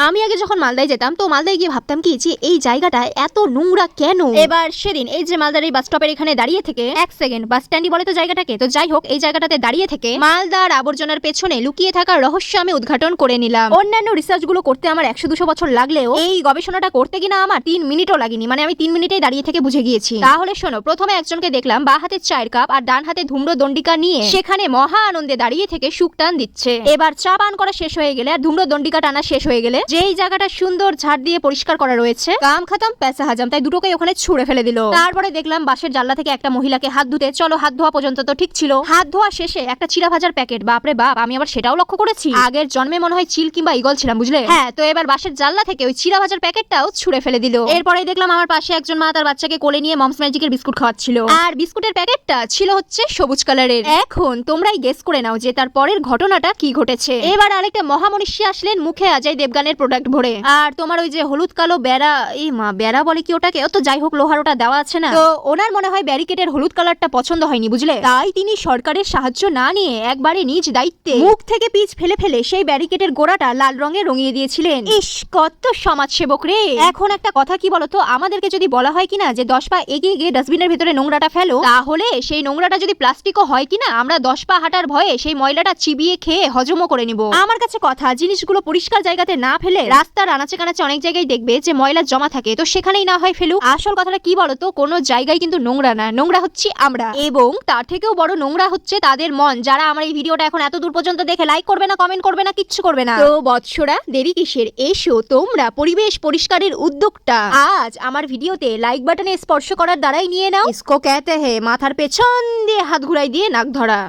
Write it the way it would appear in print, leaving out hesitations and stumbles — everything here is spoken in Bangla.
আমি আগে যখন মালদায় যেতাম তো মালদায় গিয়ে ভাবতাম কি যে এই জায়গাটা এত নোংরা কেন। এবার সেদিন এই যে মালদার এই বাস স্টপের এখানে দাঁড়িয়ে থেকে এক সেকেন্ড বাস স্ট্যান্ডই বলে তো জায়গাটাকে, তো যাই হোক এই জায়গাটাতে দাঁড়িয়ে থেকে মালদার আবর্জনার পেছনে লুকিয়ে থাকার রহস্য আমি উদ্ঘাটন করে নিলাম। অন্যান্য রিসার্চ গুলো করতে আমার 100-200 বছর লাগলেও এই গবেষণাটা করতে কিনা আমার 3 মিনিটও লাগেনি, মানে আমি 3 মিনিটেই দাঁড়িয়ে থেকে বুঝে গিয়েছি। তাহলে শোনো, প্রথমে একজনকে দেখলাম বা হাতে চায়ের কাপ আর ডান হাতে ধূম্র দণ্ডিকা নিয়ে সেখানে মহা আনন্দে দাঁড়িয়ে থেকে সুখ টান দিচ্ছে। এবার চা পান করা শেষ হয়ে গেলে আর ধূম্র দণ্ডিকা টানা শেষ হয়ে গেলে যেই জায়গাটা সুন্দর ঝাড় দিয়ে পরিষ্কার করা রয়েছে, কাম খাতাম পেশা হাজাম, তাই দুটোকেই ওখানে ছুঁড়ে ফেলে দিল। তারপরে দেখলাম বাসের জানলা থেকে একটা মহিলাকে হাত ধুতে, চলো হাত ধোয়া পর্যন্ত তো ঠিক ছিল, হাত ধোয়া শেষে একটা চিড়া ভাজার প্যাকেট, বাপরে বাপ, আমি আবার সেটাও লক্ষ্য করেছি। আগের জন্মে মনে হয় চিল কিংবা ইগল ছিলাম, বুঝলে। হ্যাঁ, তো এবার বাসের জানলা থেকে ওই চিড়া ভাজার প্যাকেটটাও ছুঁড়ে ফেলে দিল। এরপরেই দেখলাম আমার পাশে একজন মা তার বাচ্চাকে কোলে নিয়ে মমস ম্যাজিকের বিস্কুট খাওয়াচ্ছিল, আর বিস্কুটের প্যাকেটটা ছিল হচ্ছে সবুজ কালারের। এখন তোমরাই গেস করে নাও যে তার পরের ঘটনাটা কি ঘটেছে। এবার আরেকটা মহামনীষী আসলেন মুখে অজয় দেবগানের প্রোডাক্ট ভরে, আর তোমার ওই যে হলুদ কালো বেড়া, এই মা বেড়া বলে কি ওটাকে, তো যাই হোক লোহার ওটা দেওয়া আছে না, তো ওনার মনে হয় ব্যারিকেডের হলুদ কালারটা পছন্দ হয়নি, বুঝলে। তাই তিনি সরকারের সাহায্য না নিয়ে একবারে নিজ দায়িত্বে মুখ থেকে পিচ ফেলে ফেলে সেই ব্যারিকেডের গোড়াটা লাল রঙে রঙিয়ে দিয়েছিলেন। ইস, কত সমাজসেবক রে। এখন একটা কথা কি বলতো, আমাদেরকে যদি বলা হয় কিনা যে 10 পা এগিয়ে গিয়ে ডাস্টবিনের ভিতরে নোংরাটা ফেলো, তাহলে সেই নোংরাটা যদি প্লাস্টিকও হয় কিনা আমরা 10 পা হাঁটার ভয়ে সেই ময়লাটা চিবিয়ে খেয়ে হজমও করে নিব। আমার কাছে কথা, জিনিসগুলো পরিষ্কার জায়গাতে না ফেলে রাস্তার আনাচে কানাচে অনেক জায়গায় দেখবে যে ময়লা জমা থাকে, তো সেখানেই না হয় ফেলু। আসল কথাটা কি বলতো, কোনো জায়গায় কিন্তু নোংরা না, নোংরা হচ্ছে আমরা, এবং তার থেকেও বড় নোংরা হচ্ছে তাদের মন, যারা আমার এই ভিডিওটা এখন এত দূর পর্যন্ত দেখে লাইক করবে না, কমেন্ট করবে না, কিচ্ছু করবে না। তো বৎসরা, দেরি কিসের, এসো তোমরা পরিবেশ পরিষ্কারের উদ্যোগটা আজ আমার ভিডিওতে লাইক বাটনে স্পর্শ করার দ্বারাই নিয়ে নাও। ইসকো कहते हैं মাথার পেছন দিয়ে হাত ঘুরাই দিয়ে নাক ধরা।